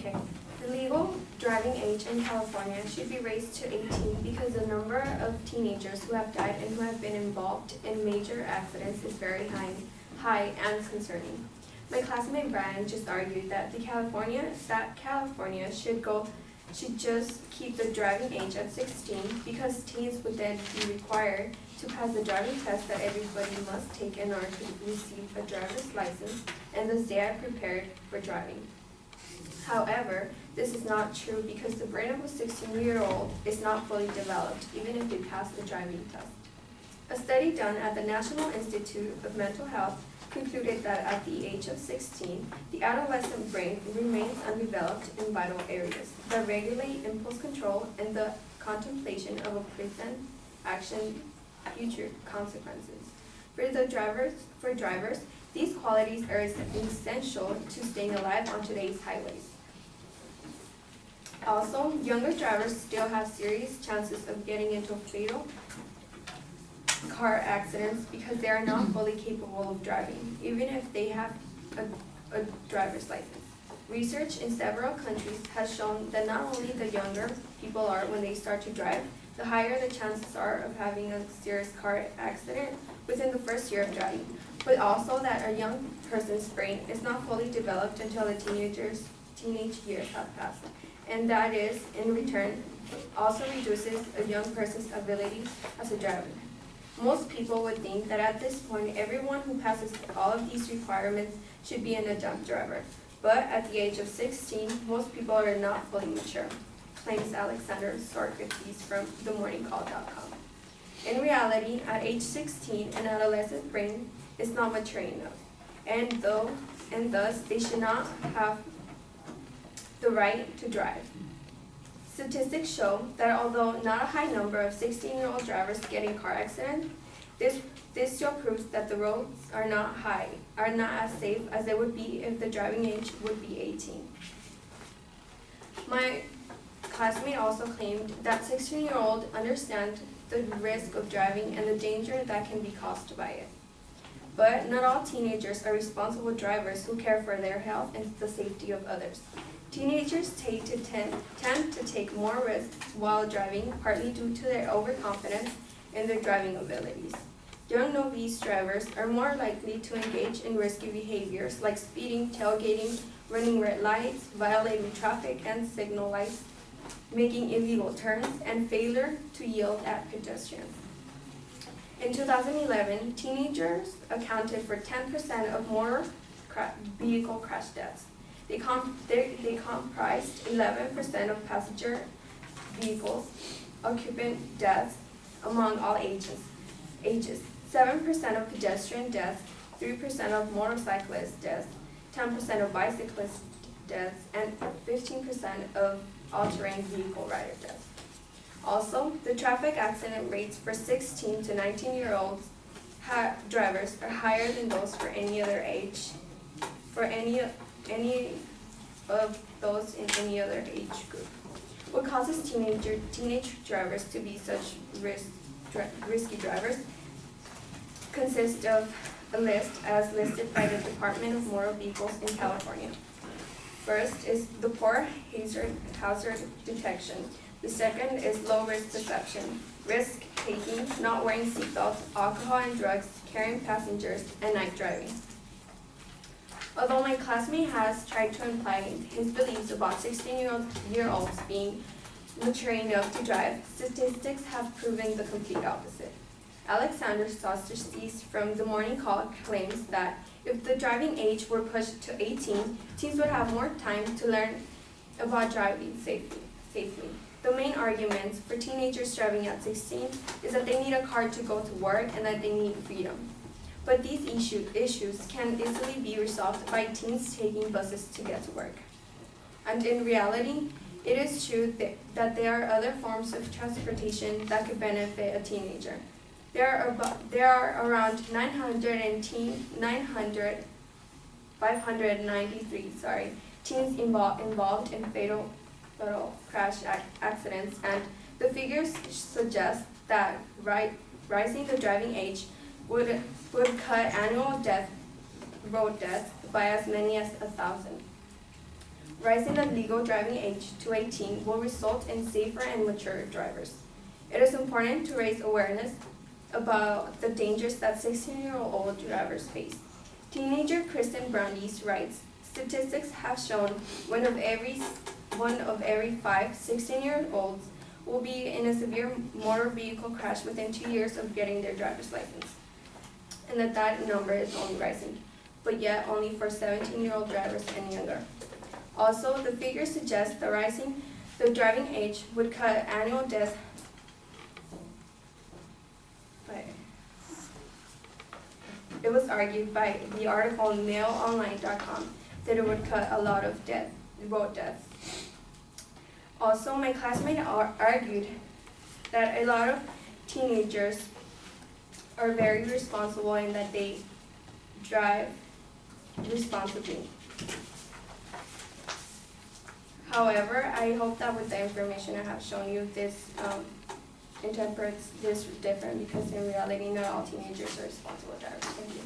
Okay. The legal driving age in California should be raised to 18 because the number of teenagers who have died and who have been involved in major accidents is very high and concerning. My classmate Brian just argued that California should just keep the driving age at 16 because teens would then be required to pass the driving test that everybody must take in order to receive a driver's license, and thus they are prepared for driving. However, this is not true because the brain of a 16-year-old is not fully developed even if they pass the driving test. A study done at the National Institute of Mental Health concluded that at the age of 16, the adolescent brain remains undeveloped in vital areas that regulate impulse control and the contemplation of a present action future consequences. For drivers, these qualities are essential to staying alive on today's highways. Also, younger drivers still have serious chances of getting into fatal car accidents because they are not fully capable of driving, even if they have a driver's license. Research in several countries has shown that not only the younger people are when they start to drive, the higher the chances are of having a serious car accident within the first year of driving, but also that a young person's brain is not fully developed until the teenage years have passed, and that is, in return, also reduces a young person's ability as a driver. Most people would think that at this point, everyone who passes all of these requirements should be an adult driver. But at the age of 16, most people are not fully mature, claims Alexander Sorkates from themorningcall.com. In reality, at age 16, an adolescent brain is not mature enough, and thus they should not have the right to drive. Statistics show that although not a high number of 16-year-old drivers get in car accidents, this still proves that the roads are not as safe as they would be if the driving age would be 18. My classmate also claimed that 16-year-olds understand the risk of driving and the danger that can be caused by it. But not all teenagers are responsible drivers who care for their health and the safety of others. Teenagers tend to take more risks while driving, partly due to their overconfidence in their driving abilities. Young novice drivers are more likely to engage in risky behaviors like speeding, tailgating, running red lights, violating traffic and signal lights, making illegal turns, and failure to yield at pedestrians. In 2011, teenagers accounted for 10% of motor vehicle crash deaths. They comprised 11% of passenger vehicles occupant deaths among all ages, 7% of pedestrian deaths, 3% of motorcyclist deaths, 10% of bicyclist deaths, and 15% of all-terrain vehicle rider deaths. Also, the traffic accident rates for 16 to 19-year-old drivers are higher than those for any other age, any of those in any other age group. What causes teenage drivers to be such risky drivers consists of a list as listed by the Department of Motor Vehicles in California. First is the poor hazard detection. The second is low-risk deception, risk-taking, not wearing seatbelts, alcohol and drugs, carrying passengers, and night driving. Although my classmate has tried to imply his beliefs about 16-year-olds being mature enough to drive, statistics have proven the complete opposite. Alexander Sorkates from The Morning Call claims that if the driving age were pushed to 18, teens would have more time to learn about driving safely. The main arguments for teenagers driving at 16 is that they need a car to go to work and that they need freedom. But these issues can easily be resolved by teens taking buses to get to work. And in reality, it is true that there are other forms of transportation that could benefit a teenager. There are around 593 teens involved in fatal crash accidents, and the figures suggest that rising the driving age would cut annual road deaths by as many as 1,000. Raising the legal driving age to 18 will result in safer and mature drivers. It is important to raise awareness about the dangers that 16-year-old drivers face. Teenager Kristen Brandeis writes, statistics have shown one of every 5 16-year-olds will be in a severe motor vehicle crash within 2 years of getting their driver's license, and that number is only rising, but yet only for 17-year-old drivers and younger. Also, the figures suggest that rising the driving age would cut annual deaths by. It was argued by the article MailOnline.com that it would cut a lot of road deaths. Also, my classmate argued that a lot of teenagers are very responsible and that they drive responsibly. However, I hope that with the information I have shown you, this interprets this different, because in reality, not all teenagers are responsible drivers. Thank you.